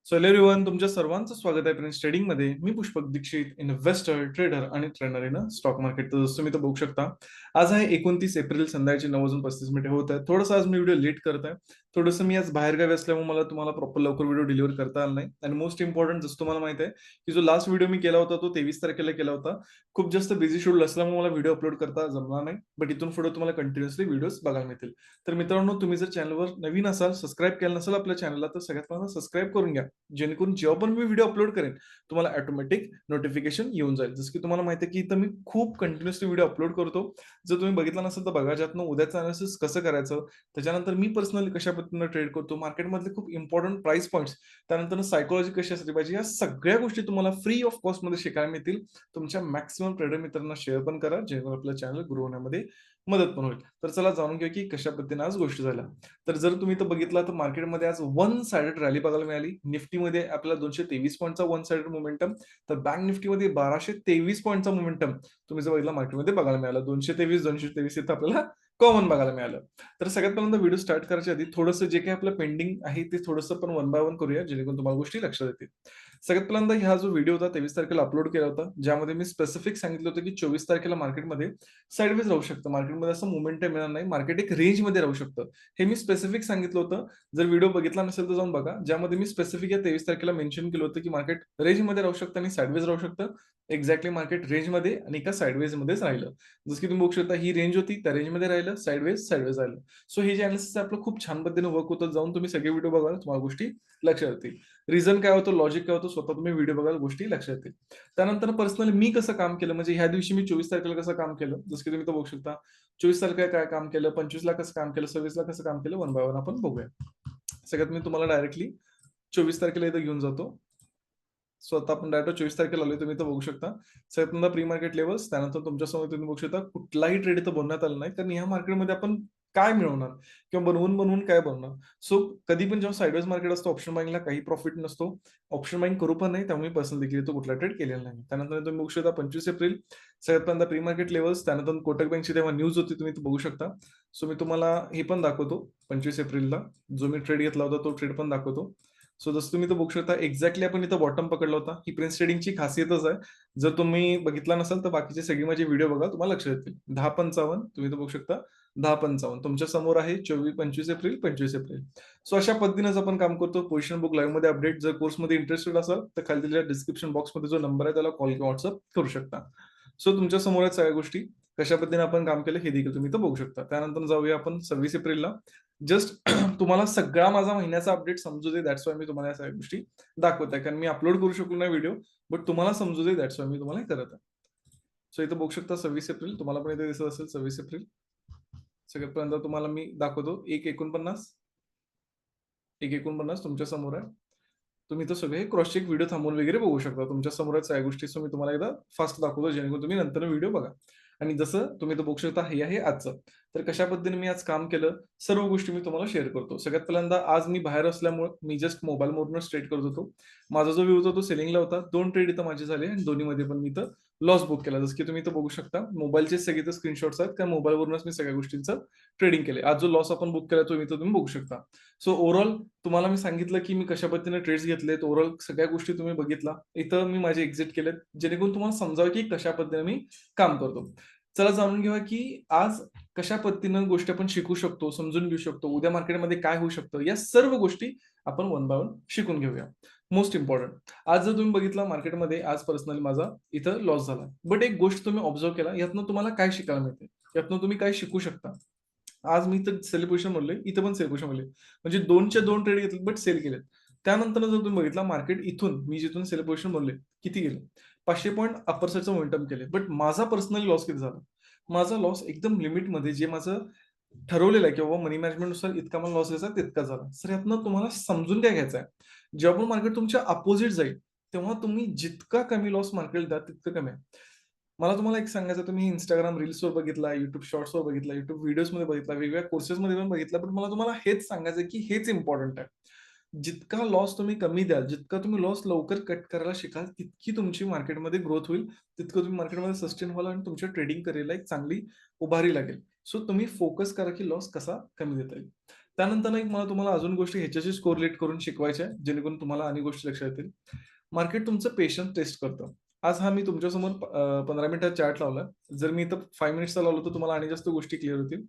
So hello everyone, तुमच्या सर्वांचं स्वागत आहे प्रिन्स ट्रेडिंगमध्ये. मी पुष्पक दीक्षित, इन्व्हेस्टर, ट्रेडर आणि ट्रेनर आहे ना स्टॉक मार्केट. तर जसं तुम्ही तर बघू शकता, आज आहे 29 एप्रिल, संध्याकाळचे 9:35 होत आहे. थोडंसं आज मी व्हिडिओ लेट करत आहे. थोडंसं मी आज बाहेरगावी असल्यामुळे मला तुम्हाला प्रॉपर लवकर व्हिडिओ डिलिव्हर करता आला नाही. आणि मोस्ट इम्पॉर्टंट, जसं तुम्हाला माहिती आहे की जो लास्ट व्हिडिओ मी केला होता तो 23 तारखेला केला होता. खूप जास्त बिझी शेड्यूल असल्यामुळे मला व्हिडिओ अपलोड करता जमणार नाही. बट इथून पुढे तुम्हाला कंटिन्युअसली व्हिडिओज बघायला मिळतील. तर मित्रांनो, तुम्ही जर चॅनलवर नवीन असाल, सबस्क्राईब केलं नसेल आपल्या चॅनलला, तर सगळ्यात पहिल्यांदा सबस्क्राईब करून घ्या, जेणेकरून जेव्हा पण मी व्हिडिओ अपलोड करेन तुम्हाला ऑटोमॅटिक नोटिफिकेशन येऊन जाईल. जसं की तुम्हाला माहिती आहे की इथं मी खूप कंटिन्युअसली व्हिडिओ अपलोड करतो. जर तुम्ही बघितला नसेल तर बघा, ज्यातनं उद्याचं अनालिसिस कसं करायचं, त्याच्यानंतर मी पर्सनली कशा पद्धतीनं ट्रेड करतो, मार्केटमधले खूप इम्पॉर्टंट प्राइस पॉईंट्स, त्यानंतर सायकोलॉजी कशी असली पाहिजे, या सगळ्या गोष्टी तुम्हाला फ्री ऑफ कॉस्टमध्ये शिकायला मिळतील. तुमच्या मॅक्सिमम ट्रेडर मित्रांना शेअर पण करा, जेणेकरून आपलं चॅनल ग्रो होण्यामध्ये मदत पण होईल. तर चला जाणून घेऊ की कशा पद्धतीने आज गोष्टी झाल्या. तर जर तुम्ही तर बघितला तर मार्केटमध्ये आज वन साइडेड रॅली बघायला मिळाली. निफ्टीमध्ये आपल्याला 223 पॉईंटचा वन साइडेड मोमेंटम, तर बँक निफ्टीमध्ये 1223 पॉईंटचा मोमेंटम तुम्ही जर बघितला मार्केटमध्ये बघायला मिळाला. 223 इथं आपल्याला कॉमन बघायला मिळालं. तर सगळ्यात पहिल्यांदा व्हिडिओ स्टार्ट करायच्या आधी थोडंसं जे काही आपलं पेंडिंग आहे ते थोडंसं आपण वन बाय वन करूया, जेणेकरून तुम्हाला गोष्टी लक्षात येतील. सगळ्यात पहिल्यांदा हा जो व्हिडिओ होता 23 तारखेला अपलोड केला होता, ज्यामध्ये मी स्पेसिफिक सांगितलं होतं की 24 तारखेला मार्केटमध्ये साइडवेज राहू शकतं. मार्केटमध्ये असं मोमेंटम मिळणार नाही. मार्केट एक रेंजमध्ये राहू शकतं. हे मी स्पेसिफिक सांगितलं होतं. जर व्हिडिओ बघितला नसेल तर जाऊन बघा. ज्यामध्ये मी स्पेसिफिक या 23 तारखेला मेन्शन केलं होतं की मार्केट रेंजमध्ये राहू शकतं आणि साइडवेज राहू शकतं. एक्झॅक्टली मार्केट रेंजमध्ये आणि एका साइडवेजमध्येच राहिलं. जसं की तुम्ही बघू शकता, ही रेंज होती, त्या रेंजमध्ये राहिलं, साइडवेज राहिलं. सो हे जे अनालिसिस आहे आपलं खूप छान पद्धतीने वर्क होतं. जाऊन तुम्ही सगळे व्हिडिओ बघा, तुम्हाला गोष्टी लक्षात येतील. रिझन काय होतं, लॉजिक काय होतं, स्वतः तुम्ही व्हिडिओ बघाल, गोष्टी लक्षात येतील. त्यानंतर पर्सनली मी कसं काम केलं, म्हणजे ह्या दिवशी मी 24 तारखेला कसं काम केलं, जसं की तुम्ही तर बघू शकता. 24 तारखेला काय काम केलं, 25 ला कसं काम केलं, 26 ला कसं काम केलं, वन बाय वन आपण बघूया. सगळ्यात मी तुम्हाला डायरेक्टली 24 तारखेला इथं घेऊन जातो. सो आता आपण डायरेक्ट 24 तारखेला आलोय, तुम्ही इथं बघू शकता. सगळ्यात पहिल्यांदा प्री मार्केट लेव्हल्स, त्यानंतर तुमच्यासमोर तुम्ही बघू शकता कुठलाही ट्रेड इथं बनवण्यात आला नाही. कारण ह्या मार्केटमध्ये आपण काय मिळवणार किंवा बनवून काय बनवणार. सो कधी पण जेव्हा साइडवेज मार्केट असतो, ऑप्शन बाईंगला काही प्रॉफिट नसतो. ऑप्शन बाईंग करू पण नाही, त्यामुळे पर्सनल देखील तो कुठला ट्रेड केलेला नाही. त्यानंतर तुम्ही बघू शकता 25 एप्रिल, सगळ्यात पहिल्यांदा प्री मार्केट लेव्हल्स, त्यानंतर कोटक बँकची तेव्हा न्यूज होती, तुम्ही इथं बघू शकता. सो मी तुम्हाला हे पण दाखवतो. 25 एप्रिलला जो मी ट्रेड घेतला होता तो ट्रेड पण दाखवतो. सो जसं तुम्ही इथं बघू शकता, एक्झॅक्टली आपण इथं बॉटम पकडला होता. ही प्रिन्स ट्रेडिंगची खासियतच आहे. जर तुम्ही बघितला नसाल तर बाकीचे सगळे माझे व्हिडिओ बघा, तुम्हाला लक्षात येतील. 10:55 तुम्ही इथं बघू शकता. 10:55 तुमच्या समोर आहे. 25 एप्रिल, 25 एप्रिल. सो अशा पद्धतीनेच आपण काम करतो. पोझिशन बुक लाईव्हमध्ये अपडेट, जर कोर्समध्ये इंटरेस्टेड असाल तर खाली दिलेल्या डिस्क्रिप्शन बॉक्समध्ये जो नंबर आहे त्याला कॉल किंवा व्हॉट्सअप करू शकता. सो तुमच्या समोर आहेत सगळ्या गोष्टी. कशा पद्धतीने आपण काम केलं हे देखील तुम्ही इथं बघू शकता. त्यानंतर जाऊया आपण 26 एप्रिलला. जस्ट तुम्हाला सगळा माझा महिन्याचा अपडेट समजू दे, दॅट्स वाय मी तुम्हाला या सगळ्या गोष्टी दाखवत आहे. कारण मी अपलोड करू शकलो नाही व्हिडिओ, बट तुम्हाला समजू दे, दॅट्स वाय मी तुम्हाला हे करत आहे. सो इथं बघू शकता 26 एप्रिल, तुम्हाला पण इथे दिसत असेल 26 एप्रिल. सगळ्यात पहिल्यांदा तुम्हाला मी दाखवतो 1:49 तुमच्या समोर आहे. तुम्ही इथं सगळे क्रॉस चेक व्हिडिओ थांबवून वगैरे बघू शकता. तुमच्या समोर आहेत सगळ्या गोष्टी. सो मी तुम्हाला एकदा फास्ट दाखवतो, जेणेकरून तुम्ही नंतर व्हिडिओ बघा. आणि जसं तुम्ही इथं बघू शकता, हे आहे आजचं. तर कशा पद्धतीने मी आज काम केलं, सर्व गोष्टी मी तुम्हाला शेअर करतो. सगळ्यात पहिल्यांदा आज मी बाहेर असल्यामुळे मी जस्ट मोबाईलवरूनच ट्रेड करत होतो. माझा जो व्ह्यू होता तो सेलिंगला होता. 2 ट्रेड इथं माझे झाले आणि दोन्हीमध्ये पण मी इथं लॉस बुक केला. जसं की तुम्ही इथं बघू शकता, मोबाईलचे सगळे इथं स्क्रीनशॉट्स आहेत. कारण मोबाईलवरूनच मी सगळ्या गोष्टींचं ट्रेडिंग केलंय. आज जो लॉस आपण बुक केला तो इथं तुम्ही बघू शकता. सो ओव्हरऑल तुम्हाला मी सांगितलं की मी कशा पद्धतीने ट्रेड्स घेतलेत. ओव्हरऑल सगळ्या गोष्टी तुम्ही बघितला. इथं मी माझे एक्झिट केलेत, जेणेकरून तुम्हाला समजावं की कशा पद्धतीने मी काम करतो. चला जाणून घेऊया की आज कशा पद्धतीनं गोष्टी आपण शिकू शकतो, समजून घेऊ शकतो. उद्या मार्केटमध्ये काय होऊ शकतं, या सर्व गोष्टी आपण वन बाय वन शिकून घेऊया. मोस्ट इम्पॉर्टंट, आज जर तुम्ही बघितला मार्केटमध्ये आज पर्सनली माझा इथं लॉस झाला. बट एक गोष्ट तुम्ही ऑब्झर्व्ह केला, यातनं तुम्हाला काय शिकायला मिळते, यातनं तुम्ही काय शिकू शकता. आज मी तर सेल पोझिशन बनलोय, इथं पण सेल पोझिशन बनलोय. म्हणजे 2च्या 2 ट्रेड घेतले बट सेल केलेत. त्यानंतर जर तुम्ही बघितला मार्केट इथून मी जिथून सेल पोझिशन बनलोय, किती गेलं? 500 पॉइंट अपर साइडचं मोमेंटम केले. बट माझा पर्सनली लॉस किती झाला? माझा लॉस एकदम लिमिटमध्ये, जे माझं ठरवलेलं आहे किंवा मनी मॅनेजमेंटनुसार इतका मला लॉस घ्यायचा तितका झाला. सर यातनं तुम्हाला समजून काय घ्यायचं आहे? जेव्हा पण मार्केट तुमच्या अपोझिट जाईल, तेव्हा तुम्ही जितका कमी लॉस मार्केटला द्या तितकं कमी आहे. मला तुम्हाला एक सांगायचं, तुम्ही Instagram रील्सवर बघितला, YouTube शॉर्ट्सवर बघितला, YouTube व्हिडिओजमध्ये बघितला, वेगवेगळ्या कोर्सेसमध्ये पण बघितला, पण मला तुम्हाला हेच सांगायचं की हेच इम्पोर्टंट आहे. जितका लॉस तुम्ही कमी द्याल, जितका तुम्ही लॉस लवकर कट करायला शिकाल, तितकी तुमची मार्केटमध्ये ग्रोथ होईल, तितकं तुम्ही मार्केटमध्ये सस्टेन व्हाल आणि तुमच्या ट्रेडिंग करिअरला एक चांगली उभारी लागेल. सो तुम्ही फोकस करा की लॉस कसा कमी देता येईल. त्यानंतर एक मला तुम्हाला अजून गोष्टी ह्याच्याशीच कोरिलेट करून शिकवायच्या आहे, जेणेकरून तुम्हाला आणि गोष्टी लक्षात येतील. मार्केट तुमचं पेशन्स टेस्ट करतं. आज हा मी तुमच्यासमोर 15 मिनिटात चार्ट लावला. जर मी इथं 5 मिनिट्सचा लावलं तर तुम्हाला आणि जास्त गोष्टी क्लिअर होतील.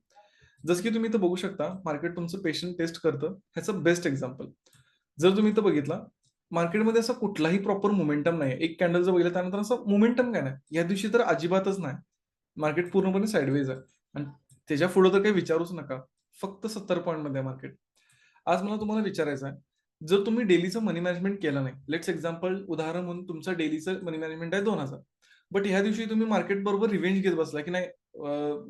जसं की तुम्ही इथं बघू शकता, मार्केट तुमचं पेशन्स टेस्ट करतं. ह्याचं बेस्ट एक्झाम्पल. जर तुम्ही इथं बघितलं, मार्केटमध्ये असा कुठलाही प्रॉपर मोमेंटम नाही. एक कॅन्डल जर बघितलं त्यानंतर असं मोमेंटम काय नाही. या दिवशी तर अजिबातच नाही. मार्केट पूर्णपणे साइडवेज आहे आणि त्याच्या पुढे तर काही विचारूच नका. फक्त 70 पॉइंटमध्ये आहे मार्केट. आज मला तुम्हाला विचारायचं आहे, जर तुम्ही डेलीचं मनी मॅनेजमेंट केलं नाही, लेट्स एक्झाम्पल उदाहरण म्हणून तुमचं डेलीचं मनी मॅनेजमेंट आहे 2,000. बट ह्या दिवशी तुम्ही मार्केट बरोबर रिव्हेंज घेत बसला, की नाही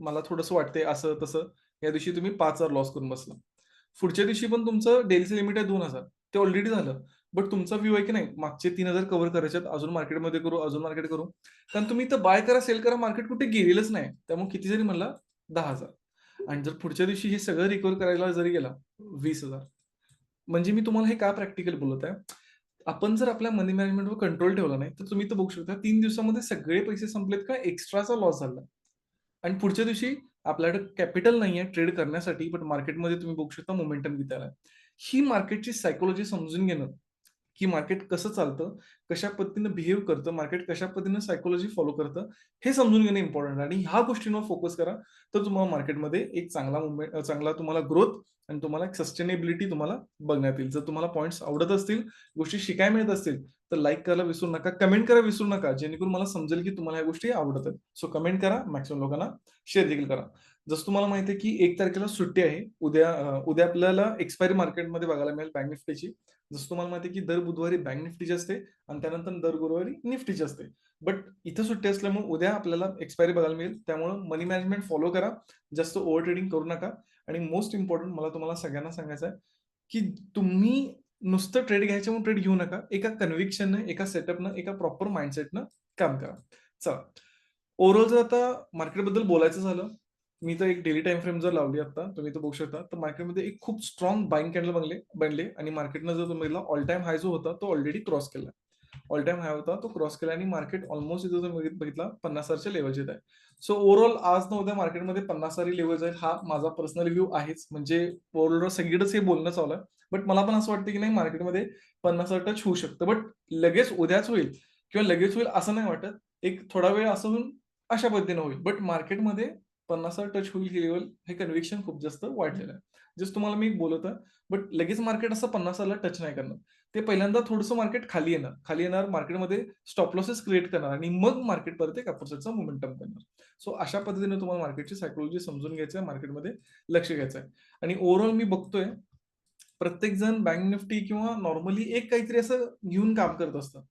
मला थोडंसं वाटतंय असं तसं. या दिवशी तुम्ही 5,000 लॉस करून बसला. पुढच्या दिवशी पण तुमचं डेलीचं लिमिट आहे 2,000. ते ऑलरेडी झालं. बट तुमचा व्ह्यू आहे की नाही मागचे 3,000 कव्हर करायचे अजून मार्केटमध्ये करू, अजून मार्केट करू. कारण तुम्ही इथं बाय करा, सेल करा, मार्केट कुठे गेलेलंच नाही. त्यामुळे किती जरी म्हणला 10,000 आणि जर पुढच्या दिवशी हे सगळं रिकव्हर करायला जरी गेला 20,000. म्हणजे मी तुम्हाला हे का प्रॅक्टिकल बोलत आहे? आपण जर आपल्या मनी मॅनेजमेंटवर कंट्रोल ठेवला नाही, तर तुम्ही इथं बघू शकता 3 दिवसामध्ये सगळे पैसे संपलेत का एक्स्ट्राचा लॉस झाला. आणि पुढच्या दिवशी आपल्याकडे कॅपिटल नाहीये ट्रेड करण्यासाठी, बट मार्केटमध्ये तुम्ही बघू शकता मोमेंटम किती आलाय. ही मार्केटची सायकॉलॉजी समजून घेणं, की मार्केट कसं चालतं, कशा पद्धतीनं बिहेव करतं, मार्केट कशा पद्धतीनं सायकॉलॉजी फॉलो करतं, हे समजून घेणं इम्पॉर्टंट आहे. आणि ह्या गोष्टींवर फोकस करा, तर तुम्हाला मार्केटमध्ये एक चांगला तुम्हाला ग्रोथ आणि तुम्हाला एक सस्टेनेबिलिटी तुम्हाला बघण्यात येईल. जर तुम्हाला पॉइंट्स आवडत असतील, गोष्टी शिकायला मिळत असतील, तर लाईक करायला विसरू नका, कमेंट करायला विसरू नका, जेणेकरून मला समजेल की तुम्हाला ह्या गोष्टी आवडत आहेत. सो कमेंट करा, मॅक्सिमम लोकांना शेअर देखील करा. जसं तुम्हाला माहिती आहे की 1 तारखेला सुट्टी आहे. उद्या आपल्याला एक्सपायरी मार्केटमध्ये बघायला मिळेल बँक निफ्टीची. जसं तुम्हाला माहिती आहे की दर बुधवारी बँक निफ्टीची असते आणि त्यानंतर दर गुरुवारी निफ्टीची असते. बट इथं सुट्टी असल्यामुळे उद्या आपल्याला एक्सपायरी बघायला मिळेल. त्यामुळे मनी मॅनेजमेंट फॉलो करा. जास्त ओव्हर ट्रेडिंग करू नका आणि मोस्ट इम्पोर्टंट मला तुम्हाला सगळ्यांना सांगायचं आहे, की तुम्ही नुसतं ट्रेड घ्यायच्या म्हणून ट्रेड घेऊ नका. एका कन्व्हिक्शननं, एका सेटअपनं, एका प्रॉपर माइंडसेटनं काम करा. चला. ओव्हरऑल जर आता मार्केटबद्दल बोलायचं झालं, मी तर एक डेली टाईम फ्रेम जर लावली आता, तुम्ही इथं बघू शकता, तर मार्केटमध्ये एक खूप स्ट्राँग बायिंग कॅन्डल बनले आणि मार्केटनं जर तुम्ही बघितला ऑल टाईम हाय जो होता, तो ऑलरेडी क्रॉस केला. ऑल टाईम हाय होता, तो क्रॉस केला आणि मार्केट ऑलमोस्ट इथं तुम्ही बघितला 50,000च्या लेव्हलच्या इथं आहे. सो ओव्हरऑल आज ना उद्या मार्केटमध्ये 50,000 लेव्हल जाईल, हा माझा पर्सनल व्ह्यू आहेच. म्हणजे ओव्हरऑल सगळीकडेच हे बोलणं चालू आहे. बट मला पण असं वाटतं, की नाही मार्केटमध्ये 50,000 टच होऊ शकतं. बट लगेच उद्याच होईल किंवा लगेच होईल असं नाही वाटत. एक थोडा वेळ असं होऊन अशा पद्धतीने होईल. बट मार्केटमध्ये 50,000 टच होईल ही लेव्हल हे कन्व्हिक्शन खूप जास्त वाढलेलं आहे. जसं तुम्हाला मी बोलत आहे, बट लगेच मार्केट असं 50,000ला टच नाही करणार. ते पहिल्यांदा थोडंसं मार्केट खाली येणार. खाली येणार, मार्केटमध्ये स्टॉप लॉसेस क्रिएट करणार आणि मग मार्केट परत एक अपोझिटचा मोमेंटम करणार. सो अशा पद्धतीने तुम्हाला मार्केटची सायकॉलॉजी समजून घ्यायची आहे, मार्केटमध्ये लक्ष द्यायचं आहे. आणि ओव्हरऑल मी बघतोय, प्रत्येक जण बँक निफ्टी किंवा नॉर्मली एक काहीतरी असं घेऊन काम करत असतं.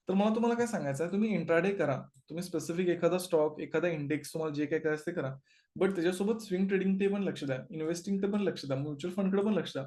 तर मला तुम्हाला काय सांगायचं आहे, तुम्ही इंट्राडे करा. तुम्ही स्पेसिफिक एखादा स्टॉक, एखादा इंडेक्स तुम्हाला जे काही करायचं ते करा. बट त्याच्यासोबत स्विंग ट्रेडिंग ते पण लक्ष द्या. इन्व्हेस्टिंगकडे पण लक्ष द्या. म्युच्युअल फंडकडे पण लक्ष द्या.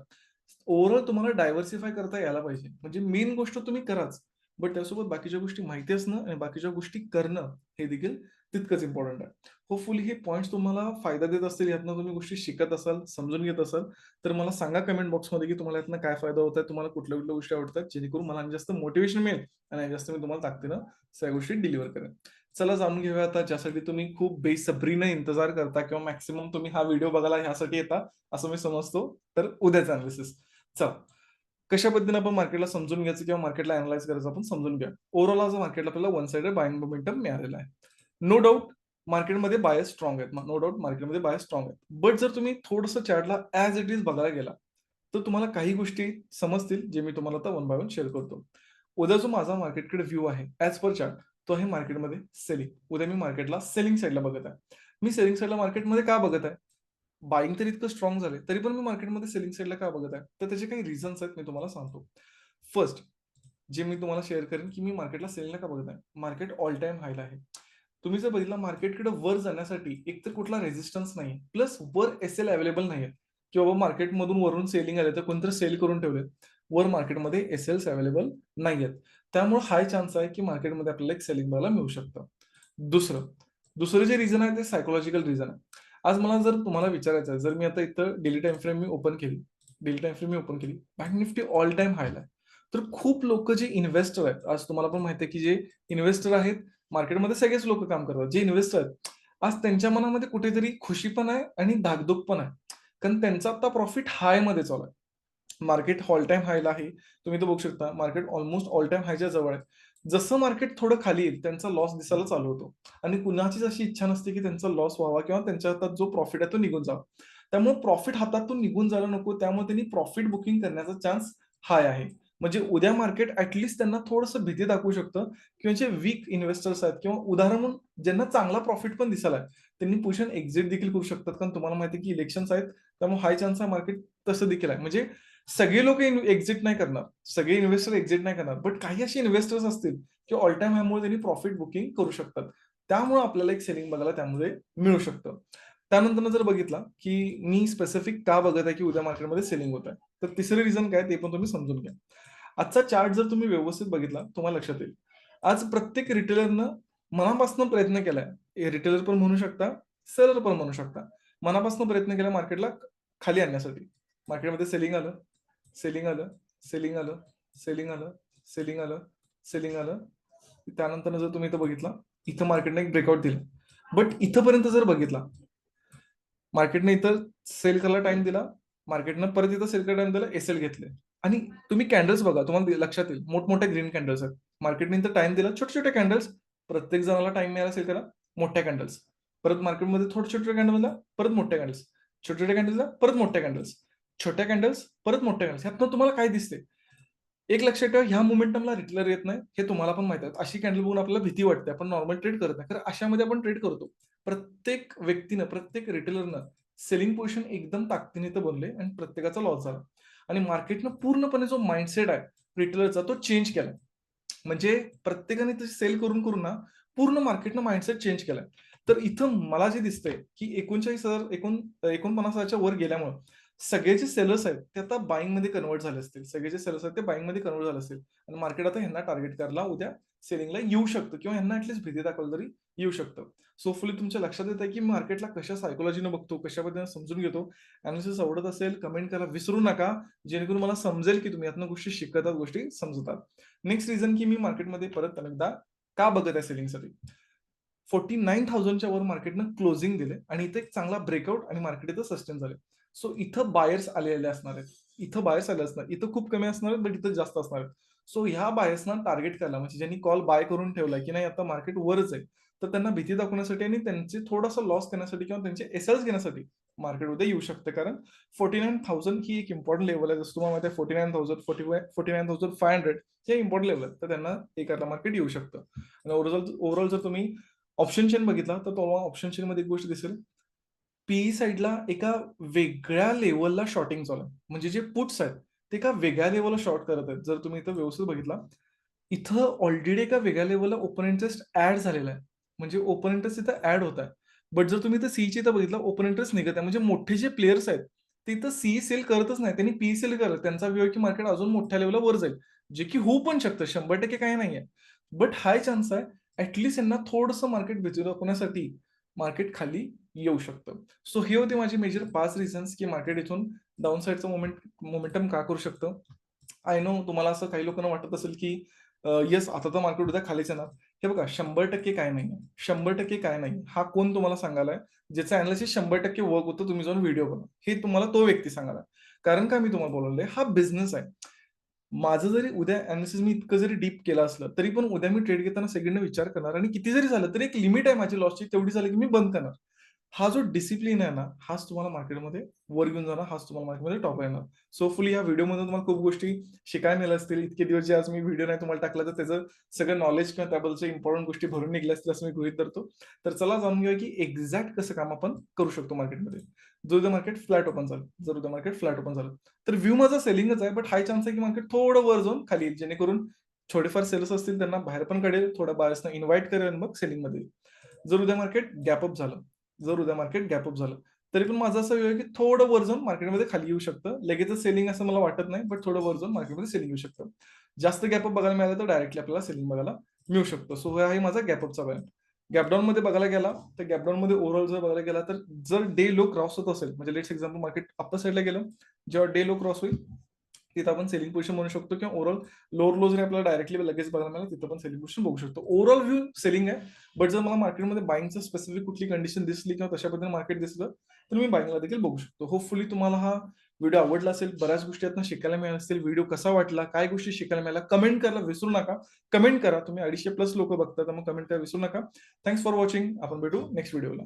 ओव्हरऑल तुम्हाला डायव्हर्सिफाय करता यायला पाहिजे. म्हणजे मेन गोष्ट तुम्ही कराच. बट त्यासोबत बाकीच्या गोष्टी माहिती असणं आणि बाकीच्या गोष्टी करणं हे देखील तितकंच इम्पोर्टंट आहे. होपफुली हे पॉइंट्स तुम्हाला फायदा देत असतील. यातनं तुम्ही गोष्टी शिकत असाल, समजून घेत असाल, तर मला सांगा कमेंट बॉक्समध्ये की तुम्हाला यातनं काय फायदा होत आहे, तुम्हाला कुठल्या-कुठल्या गोष्टी आवडतात, जेणेकरून मला आणि जास्त मोटिव्हेशन मिळेल आणि आणि जास्त मी तुम्हाला ताकदीनं सगळ्या गोष्टी डिलिव्हर करेन. चला जाणून घेऊया आता ज्यासाठी तुम्ही खूप बेसब्रीनं इंतजार करता किंवा मॅक्सिमम तुम्ही हा व्हिडिओ बघायला ह्यासाठी येता, असं मी समजतो. तर उद्याचं एनालिसिस. चला. कशा पद्धतीने आपण मार्केटला समजून घ्यायचं किंवा मार्केटला अॅनलाईज करायचं आपण समजून घ्या. ओव्हरऑल आज मार्केटला आपल्याला वन साइडेड बायिंग मोमेंटम मिळालेला आहे. नो डाउट मार्केटमध्ये बायस स्ट्राँग आहेत. नो डाउट मार्केटमध्ये बायस स्ट्राँग आहेत. बट जर तुम्ही थोडंसं चार्टला ॲज इट इज बघायला गेला, तर तुम्हाला काही गोष्टी समजतील, जे मी तुम्हाला आता वन बाय वन शेअर करतो. उद्या जो माझा मार्केटकडे व्ह्यू आहे, ॲज पर चार्ट, तो आहे मार्केटमध्ये सेलिंग. उद्या मी मार्केटला सेलिंग साइडला बघत आहे. मी सेलिंग साइडला मार्केटमध्ये का बघत आहे? बायिंग तर इतकं स्ट्राँग झालंय, तरी पण मी मार्केटमध्ये सेलिंग साइडला का बघत आहे? तर त्याचे काही रिझन्स आहेत, मी तुम्हाला सांगतो. फर्स्ट, जे मी तुम्हाला शेअर करेन, की मी मार्केटला सेलिंगला का बघत आहे? मार्केट ऑल टाईम हायला आहे. तुम्ही जर बघितलं मार्केटकडे वर जाण्यासाठी एकतर कुठला रेझिस्टन्स नाहीये, प्लस वर एस-एल अवेलेबल नाहीये, की बाबा मार्केटमधून वरून सेलिंग आले, तर कोणीतरी सेल करून ठेवलेत. वर मार्केटमध्ये एस-एल्स अवेलेबल नाहीयेत. त्यामुळे हाय चान्स आहे, की मार्केटमध्ये आपल्याला एक सेलिंग बघायला मिळू शकतं. दुसरं, दुसरं जे रिझन आहे ते सायकॉलॉजिकल रिझन आहे. आज मला जर तुम्हाला विचारायचं आहे, जर मी आता इथं डेली टाईम फ्रेम मी ओपन केली, डेली टाईम फ्रेम मी ओपन केली, बँक निफ्टी ऑल टाईम हायला आहे. तर खूप लोकं जे इन्व्हेस्टर आहेत, आज तुम्हाला पण माहिती आहे, की जे इन्व्हेस्टर आहेत, मार्केटमध्ये सगळेच लोकं काम करतात. जे इन्व्हेस्टर आहेत, आज त्यांच्या मनामध्ये कुठेतरी खुशी पण आहे आणि धाकधूक पण आहे. कारण त्यांचा आता प्रॉफिट हायमध्ये चालू आहे. मार्केट ऑल टाइम हायला आहे. तुम्ही तर बघू शकता मार्केट ऑलमोस्ट ऑल टाइम हायच्या जवळ आहे. जसं मार्केट थोडं खाली येईल त्यांचा लॉस दिसायला चालू होतो आणि कुणाचीच अशी इच्छा नसते की त्यांचा लॉस व्हावा किंवा त्यांच्या हातात जो प्रॉफिट आहे तो निघून जावा. त्यामुळे प्रॉफिट हातातून निघून जायला नको, त्यामुळे त्यांनी प्रॉफिट बुकिंग करण्याचा चान्स हाय आहे. म्हणजे उद्या मार्केट ऍटलीस्ट त्यांना थोडंसं भीती दाखवू शकतं किंवा जे वीक इन्व्हेस्टर्स आहेत किंवा उदाहरण म्हणून ज्यांना चांगला प्रॉफिट पण दिसायला त्यांनी पोझिशन एक्झिट देखील करू शकतात. कारण तुम्हाला माहिती आहे की इलेक्शन्स आहेत, त्यामुळे हाय चान्स आहे मार्केट तसं देखील आहे. म्हणजे सगळे लोक एक्झिट नाही करणार, सगळे इन्व्हेस्टर एक्झिट नाही करणार, बट काही असे इन्व्हेस्टर्स असतील की ऑल टाइम हायमुळे त्यांनी प्रॉफिट बुकिंग करू शकतात. त्यामुळे आपल्याला एक सेलिंग बघायला त्यामुळे मिळू शकतं. त्यानंतर जर बघितला की मी स्पेसिफिक का बघत आहे की उद्या मार्केटमध्ये सेलिंग होत आहे, तर तिसरं रिझन काय ते पण तुम्ही समजून घ्या. आजचा चार्ट जर तुम्ही व्यवस्थित बघितला तुम्हाला लक्षात येईल. आज प्रत्येक रिटेलरनं मनापासून प्रयत्न केलाय. रिटेलर पण म्हणू शकता, सेलर पण म्हणू शकता. मनापासून प्रयत्न केला मार्केटला खाली आणण्यासाठी. मार्केटमध्ये सेलिंग आलं, सेलिंग आलं, सेलिंग आलं, सेलिंग आलं, सेलिंग आलं, सेलिंग आलं. त्यानंतर जर तुम्ही इथं बघितला, इथं मार्केटने एक ब्रेकआउट दिला. बट इथंपर्यंत जर बघितला, मार्केटने इथं सेल करायला टाइम दिला, मार्केटनं परत इथं सेल करायला टाइम दिला, एसएल घेतले. आणि तुम्ही कॅन्डल्स बघा, तुम्हाला लक्षात येईल मोठमोठ्या ग्रीन कॅन्डल्स आहेत. मार्केटने इथं टाइम दिला, छोटे छोटे कॅन्डल्स, प्रत्येक जणाला टाइम मिळाला सेल करा, मोठ्या कॅन्डल्स. परत मार्केटमध्ये थोडे छोटे कॅन्डल परत मोठ्या कॅन्डल्स, छोटे छोटे कॅन्डल्स परत मोठ्या कॅन्डल्स, छोट्या कॅन्डल्स परत मोठ्या कॅन्डल्स. ह्यातनं तुम्हाला काय दिसते? एक लक्षात ठेवा, ह्या मोमेंटमला रिटेलर येत नाही, हे तुम्हाला पण माहिती आहे. अशी कॅन्डल बघून आपल्याला भीती वाटते, आपण नॉर्मल ट्रेड करत नाही, कारण अशामध्ये आपण ट्रेड करतो. प्रत्येक व्यक्तीनं, प्रत्येक रिटेलरनं सेलिंग पोझिशन एकदम ताकदीने तर बनले आणि प्रत्येकाचा लॉस झाला. आणि मार्केटनं पूर्णपणे जो माइंडसेट आहे रिटेलरचा तो चेंज केला. म्हणजे प्रत्येकाने तशी सेल करून करून ना पूर्ण मार्केटनं माइंडसेट चेंज केलाय. तर इथं मला जे दिसतंय की 39,000 49,000च्या वर गेल्यामुळं सगळे जे सेलर्स आहेत ते आता बाईंग मध्ये कन्व्हर्ट झाले असतील. सगळे जे सेलर्स आहेत ते बाईंग मध्ये कन्व्हर्ट झाले असतील आणि मार्केट आता ह्यांना टार्गेट करायला उद्या सेलिंगला येऊ शकतं किंवा ह्यांना ऍटलीस्ट भीती दाखवायला तरी येऊ शकतं. सो होपफुली तुमच्या लक्षात येत आहे की मार्केटला कशा सायकोलॉजीनं बघतो, कशा पद्धतीने समजून घेतो. अनालिसिस आवडत असेल कमेंट करा विसरू नका, जेणेकरून मला समजेल की तुम्ही यातनं गोष्टी शिकतात, गोष्टी समजतात. नेक्स्ट रिझन की मी मार्केटमध्ये परत अनेकदा का बघत आहे सेलिंगसाठी. 49,000च्या वर मार्केटनं क्लोजिंग दिले आणि इथे एक चांगला ब्रेकआउट आणि मार्केट इथं सस्टेन झाले. सो इथं बायर्स आलेले असणार आहेत. इथं बायर्स आले असणार, इथं खूप कमी असणार आहेत, बट इथं जास्त असणार आहेत. सो ह्या बायर्सना टार्गेट करायला, म्हणजे ज्यांनी कॉल बाय करून ठेवलाय की नाही आता मार्केट वरच आहे, तर त्यांना भीती दाखवण्यासाठी आणि त्यांचे थोडासा लॉस करण्यासाठी किंवा त्यांचे एसएल्स घेण्यासाठी मार्केट उद्या येऊ शकते. कारण 49,000 ही एक इम्पॉर्टंट लेवल आहे. जसं तुम्हाला माहिती आहे 49,000, 49,500 हे इम्पॉर्टंट लेवल आहे. तर त्यांना हे करायला मार्केट येऊ शकतं. आणि ओव्हरऑल जर तुम्ही ऑप्शन चेन बघितला तर तुम्हाला ऑप्शन चेन मध्ये एक गोष्ट दिसेल, पीई साईडला एका वेगळ्या लेवलला शॉर्टिंग चालू आहे. म्हणजे जे पुट्स आहेत ते एका वेगळ्या लेवलला शॉर्ट करत आहेत. जर तुम्ही इथं व्यवस्थित बघितला, इथं ऑलरेडी एका वेगळ्या लेवलला ओपन इंटरेस्ट ऍड झालेला आहे. म्हणजे ओपन इंटरेस्ट इथं ऍड होत आहे. बट जर तुम्ही इथं सीची इथं बघितलं, ओपन इंटरेस्ट निघत आहे. म्हणजे मोठे जे प्लेयर्स आहेत ते इथं सी सेल करतच नाही, त्यांनी पी सेल करत. त्यांचा व्यू आहे की मार्केट अजून मोठ्या लेवलला वर जाईल, जे की होऊ पण शकतं, 100% काही नाहीये. बट हाय चान्स आहे ऍटलीस्ट यांना थोडंसं मार्केट भीती दाखवण्यासाठी मार्केट खाली येऊ शकतं. सो हे होते माझे मेजर 5 रिझन्स की मार्केट इथून डाऊन साईडचं मोमेंटम का करू शकतं. आय नो तुम्हाला असं काही लोकांना वाटत असेल की येस आता तर मार्केट उद्या खालीच येणार. हे बघा 100% काय नाही, 100% काय नाही, हा कोण तुम्हाला सांगायलाय? ज्याचं अनालिसिस 100% वर्क होतं, तुम्ही जाऊन व्हिडिओ बघा, हे तुम्हाला तो व्यक्ती सांगायला. कारण का मी तुम्हाला बोलवलंय, हा बिझनेस आहे. माझं जरी उद्या अनालिसिस मी इतकं जरी डीप केलं असलं, तरी पण उद्या मी ट्रेड घेताना सेकंडने विचार करणार आणि किती जरी झालं तरी एक लिमिट आहे माझी लॉसची, तेवढी झाली की मी बंद करणार. हा जो डिसिप्लिन आहे ना, हाच तुम्हाला मार्केटमध्ये वर घेऊन जाणार, हाच तुम्हाला मार्केटमध्ये टॉप येणार. सो होपफुली या व्हिडिओमधून तुम्हाला खूप गोष्टी शिकायला मिळाल्या असतील. इतके दिवस जे आज मी व्हिडिओ नाही तुम्हाला टाकला, तर त्याचं सगळं नॉलेज किंवा त्याबद्दलच्या इम्पॉर्टंट गोष्टी भरून निघल्या असतील असं मी गृहीत धरतो. तर चला जाणून घेऊया की एक्झॅक्ट कसं काम आपण करू शकतो मार्केटमध्ये. जर उद्या मार्केट फ्लॅट ओपन झालं, जर उद्या मार्केट फ्लॅट ओपन झालं, तर व्ह्यू माझा सेलिंगच आहे, बट हाय चान्स आहे की मार्केट थोडं वर जाऊन खाली येईल, जेणेकरून थोडेफार सेलर्स असतील त्यांना बाहेर पण काढेल, थोड्या बायर्सना इन्व्हाइट करेल आणि मग सेलिंगमध्ये येईल. जर उद्या मार्केट गॅपअप झालं, जर उद्या मार्केट गॅपअप झालं, तरी पण माझं असं आहे की थोडं वर जाऊन मार्केटमध्ये खाली येऊ शकतं. लगेचच सेलिंग असं मला वाटत नाही, बट थोडं वर जाऊन मार्केटमध्ये सेलिंग येऊ शकतं. जास्त गॅपअप बघायला मिळालं तर डायरेक्टली आपल्याला सेलिंग बघायला मिळू शकतं. सो हा आहे माझा गॅपअपचा पॉईंट. गॅपडाऊन मध्ये बघायला गेला तर गॅपडाऊन मध्ये ओव्हरऑल जर बघायला गेला तर जर डे लो क्रॉस होत असेल, म्हणजे लेट्स एक्झाम्पल मार्केट अप्पर साईडला गेलं, जेव्हा डे लो क्रॉस होईल तिथं आपण सेलिंग पोझिशन म्हणू शकतो किंवा ओव्हरऑल लोअर लो जरी आपल्याला डायरेक्टली लगेच बघायला मिळालं, तिथं पण सेलिंग पोझिशन बघू शकतो. ओव्हरऑल व्ह्यू सेलिंग आहे. बट जर मला मार्केटमध्ये बायिंगचं स्पेसिफिक कुठली कंडिशन दिसली किंवा तशा पद्धतीने मार्केट दिसलं, तर मी बायिंगला देखील बघू शकतो. होपफुली तुम्हाला हा व्हिडिओ आवडला असेल, बऱ्याच गोष्टी यातनं शिकायला मिळाल्या असतील. व्हिडिओ कसा वाटला, काय गोष्टी शिकायला मिळाल्या, कमेंट करायला विसरू नका. कमेंट करा. तुम्ही 250 प्लस लोकं बघता, तर मग कमेंट करायला विसरू नका. Thanks for watching. आपण भेटू नेक्स्ट व्हिडिओला.